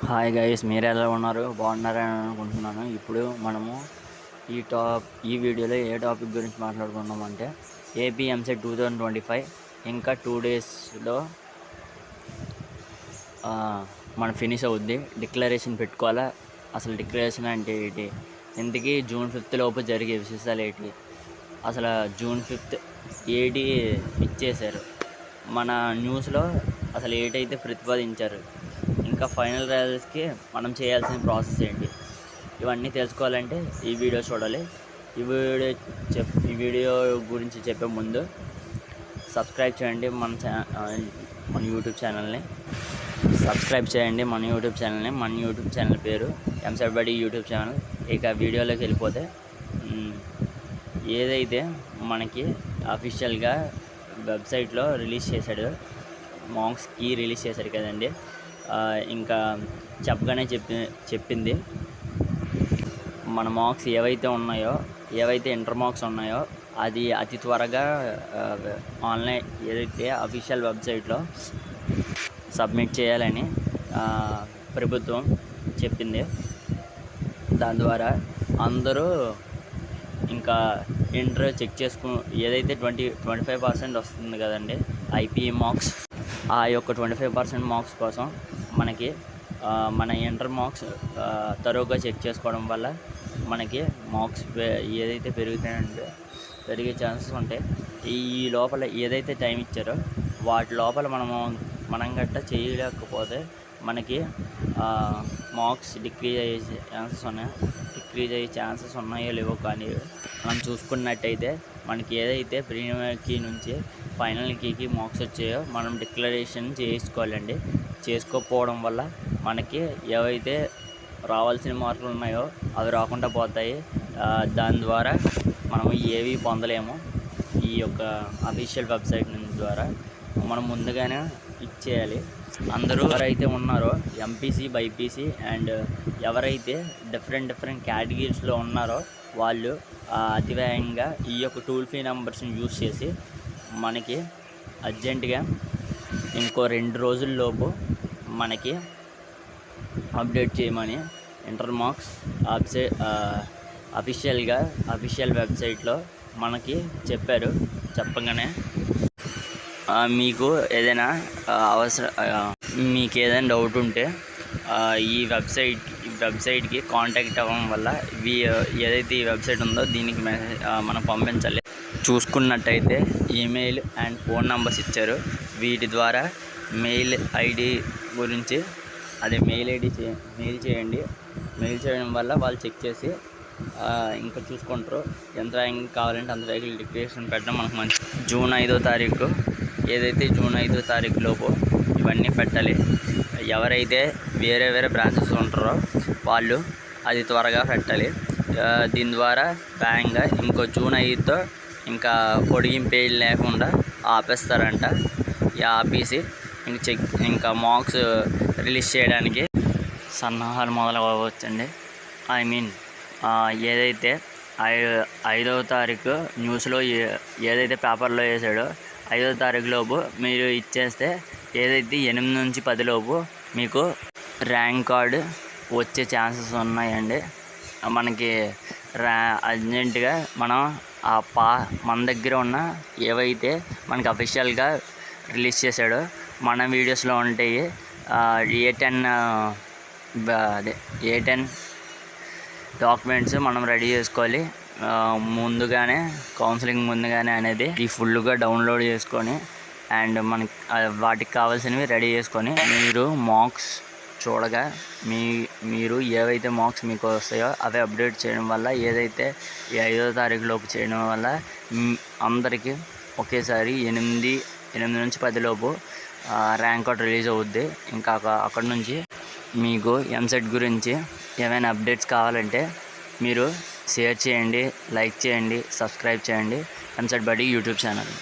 Hi guys, మీరు ఎలా ఉన్నారు? బాగున్నారని అనుకుంటున్నాను. ఇప్పుడు మనము ఈ వీడియోలో ఏ టాపిక్ గురించి మాట్లాడుకున్నామంటే ఏపీ ఎంసెట్ 2025 ఇంకా 2 డేస్లో మన ఫినిష్ అవుద్ది. డిక్లరేషన్ పెట్టుకోవాలా? అసలు డిక్లరేషన్ అంటే ఏంటి, ఇంతకీ జూన్ 5 లోపు జరిగే విశేషాలు ఏంటి, అసలు జూన్ 5 ఏడి ఇచ్చేశారు మన న్యూస్లో, అసలు ఏటైతే ప్రతిపాదించారు, ఇంకా ఫైనల్ రిజల్ట్స్కి మనం చేయాల్సిన ప్రాసెస్ ఏంటి, ఇవన్నీ తెలుసుకోవాలంటే ఈ వీడియో చూడాలి. ఈ వీడియో గురించి చెప్పే ముందు సబ్స్క్రైబ్ చేయండి మన యూట్యూబ్ ఛానల్ని. మన యూట్యూబ్ ఛానల్ పేరు ఎంసెట్ బడి యూట్యూబ్ ఛానల్. ఇక వీడియోలోకి వెళ్ళిపోతే, ఏదైతే మనకి అఫీషియల్గా వెబ్సైట్లో రిలీజ్ చేశాడు, మార్క్స్ కీ రిలీజ్ చేశాడు కదండి. ఇంకా చెప్పగానే చెప్పింది మన మార్క్స్ ఏవైతే ఇంటర్ మార్క్స్ ఉన్నాయో అది అతి త్వరగా ఆన్లైన్ ఏదైతే అఫీషియల్ వెబ్సైట్లో సబ్మిట్ చేయాలని ప్రభుత్వం చెప్పింది. దాని ద్వారా అందరూ ఇంకా ఇంటర్ చెక్ ఏదైతే 25% వస్తుంది కదండి ఐపీఈ మార్క్స్, ఆ యొక్క 25% మార్క్స్ కోసం మనకి మన ఇంటర్ మార్క్స్ తరువుగా చెక్ చేసుకోవడం వల్ల మనకి మార్క్స్ ఏదైతే పెరిగే ఛాన్సెస్ ఉంటాయి. ఈ లోపల ఏదైతే టైం ఇచ్చారో వాటి లోపల మనం గట్ట చేయలేకపోతే మనకి మార్క్స్ డిక్రీజ్ అయ్యే ఛాన్సెస్ ఉన్నాయో లేవో కానీ మనం చూసుకున్నట్టయితే మనకి ఏదైతే ప్రీమియర్ కీ నుంచి ఫైనల్ కీకి మార్క్స్ వచ్చాయో మనం డిక్లరేషన్ చేసుకోవాలండి. చేసుకోకపోవడం వల్ల మనకి ఏవైతే రావాల్సిన మార్కులు ఉన్నాయో అవి రాకుండా పోతాయి. దాని ద్వారా మనం ఏవి పొందలేము. ఈ యొక్క అఫీషియల్ వెబ్సైట్ ద్వారా మనం ముందుగానే ఇచ్చేయాలి. అందరూ ఎవరైతే ఉన్నారో ఎంపీసీ, బైపీసీ అండ్ ఎవరైతే డిఫరెంట్ కేటగిరీస్లో ఉన్నారో వాళ్ళు అతివేగంగా ఈ యొక్క టోల్ ఫ్రీ నెంబర్స్ని యూజ్ చేసి మనకి అర్జెంటుగా ఇంకో 2 రోజుల్లోపు మనకి అప్డేట్ చేయమని ఇంటర్ మార్క్స్ అఫీషియల్ వెబ్సైట్లో మనకి చెప్పారు. చెప్పగానే మీకు ఏదైనా డౌట్ ఉంటే ఈ వెబ్సైట్కి కాంటాక్ట్ అవ్వడం వల్ల ఏదైతే ఈ వెబ్సైట్ ఉందో దీనికి మనం పంపించాలి. చూసుకున్నట్టయితే ఈమెయిల్ అండ్ ఫోన్ నెంబర్స్ ఇచ్చారు. వీటి ద్వారా మెయిల్ ఐడి గురించి మెయిల్ చేయండి. మెయిల్ చేయడం వల్ల వాళ్ళు చెక్ చేసి ఇంకా చూసుకుంటారు. ఎంత ర్యాంక్ కావాలంటే అంత ర్యాంకులు డిక్లరేషన్ పెట్టడం మనకు మంచి. జూన్ 5వ తారీఖు లోపు ఇవన్నీ పెట్టాలి. ఎవరైతే వేరే బ్రాంచెస్ ఉంటారో వాళ్ళు అది త్వరగా పెట్టాలి. దీని ద్వారా వేగంగా ఇంకో జూన్ 5తో ఇంకా పొడిగింపేది లేకుండా ఆపేస్తారంట. ఆపేసి ఇంకా మార్క్స్ రిలీజ్ చేయడానికి సన్నాహాలు మొదలవ్వచ్చండి. ఏదైతే 5వ తారీఖు న్యూస్లో ఏదైతే పేపర్లో వేసాడో 5వ తారీఖు లోపు మీరు ఇచ్చేస్తే ఏదైతే 8 నుంచి 10 లోపు మీకు ర్యాంక్ కార్డు వచ్చే ఛాన్సెస్ ఉన్నాయండి. మనకి అర్జెంటుగా మనం మన దగ్గర ఉన్న ఏవైతే మనకి అఫీషియల్గా రిలీజ్ చేశాడో మన వీడియోస్లో ఉంటాయి. A10 డాక్యుమెంట్స్ మనం రెడీ చేసుకోవాలి ముందుగానే, కౌన్సిలింగ్ ముందుగానే అనేది ఫుల్గా డౌన్లోడ్ చేసుకొని అండ్ మనకి వాటికి కావాల్సినవి రెడీ చేసుకొని మీరు మార్క్స్ చూడగా మీరు ఏవైతే మార్క్స్ మీకు వస్తాయో అవి అప్డేట్ చేయడం వల్ల ఏదైతే ఈ 5వ తారీఖు లోపు చేయడం వల్ల అందరికీ ఒకేసారి 8 నుంచి 10 లోపు ర్యాంక్ కార్డ్ రిలీజ్ అవుద్ది. ఇంకా అక్కడ నుంచి మీకు ఎంసెట్ గురించి ఏమైనా అప్డేట్స్ కావాలంటే మీరు షేర్ చేయండి, లైక్ చేయండి, సబ్స్క్రైబ్ చేయండి ఎంసెట్ బడి యూట్యూబ్ ఛానల్.